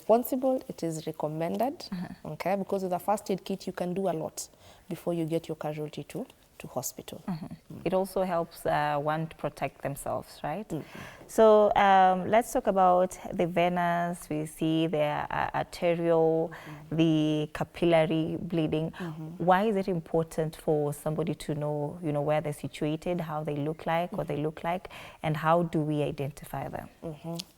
responsible, it is recommended, okay, because with a first aid kit, you can do a lot before you get your casualty to hospital. It also helps one to protect themselves, right? So let's talk about the venous. We see the arterial, the capillary bleeding. Why is it important for somebody to know, where they're situated, how they look like, what they look like, and how do we identify them?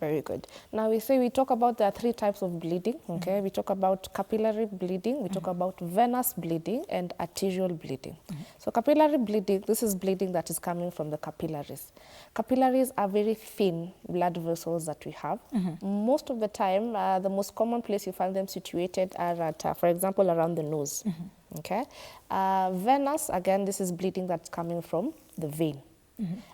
Very good. Now we talk about there are 3 types of bleeding, okay? We talk about capillary bleeding, we talk about venous bleeding, and arterial bleeding. So capillary bleeding, this is bleeding that is coming from the capillaries. Capillaries are very thin blood vessels that we have. Most of the time, the most common place you find them situated are at, for example, around the nose, okay? Venous, again, this is bleeding that's coming from the vein.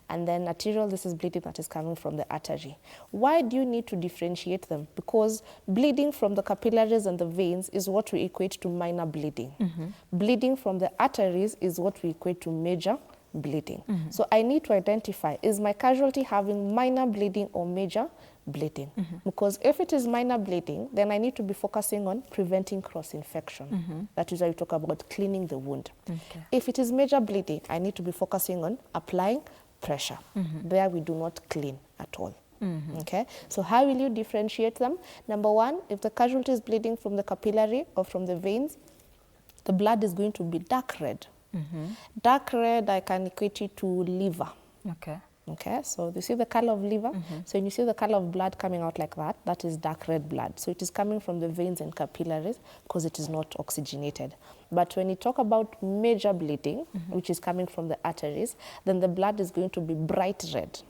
And then arterial, this is bleeding that is coming from the artery. Why do you need to differentiate them? Because bleeding from the capillaries and the veins is what we equate to minor bleeding. Bleeding from the arteries is what we equate to major bleeding. So I need to identify, is my casualty having minor bleeding or major bleeding? Because if it is minor bleeding, then I need to be focusing on preventing cross-infection. That is why we talk about cleaning the wound. If it is major bleeding, I need to be focusing on applying pressure. There we do not clean at all. Okay, so how will you differentiate them? Number 1, if the casualty is bleeding from the capillary or from the veins, the blood is going to be dark red. Dark red, I can equate it to liver. Okay, so you see the color of liver? So when you see the color of blood coming out like that, that is dark red blood. So it is coming from the veins and capillaries because it is not oxygenated. But when you talk about major bleeding, which is coming from the arteries, then the blood is going to be bright red,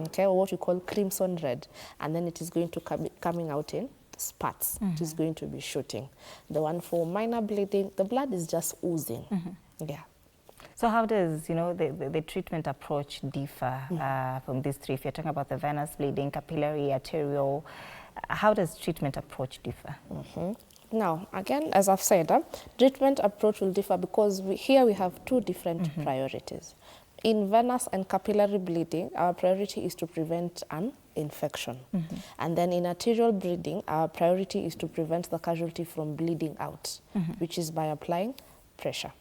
okay, or what we call crimson red. And then it is going to coming out in spurts. It is going to be shooting. The one for minor bleeding, the blood is just oozing. Yeah. So how does, the treatment approach differ from these 3? If you're talking about the venous bleeding, capillary, arterial, how does treatment approach differ? Now, again, as I've said, treatment approach will differ because here we have 2 different priorities. In venous and capillary bleeding, our priority is to prevent an infection. And then in arterial bleeding, our priority is to prevent the casualty from bleeding out, which is by applying pressure.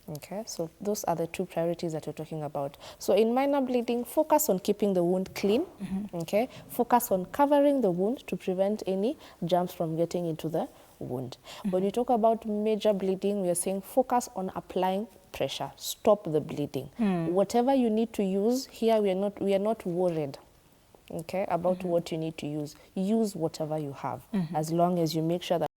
Okay, so those are the 2 priorities that we're talking about. So in minor bleeding, focus on keeping the wound clean, okay? Focus on covering the wound to prevent any germs from getting into the wound. When you talk about major bleeding, we are saying focus on applying pressure, stop the bleeding. Whatever you need to use, here we are not worried, okay, about what you need to use. Use whatever you have, as long as you make sure that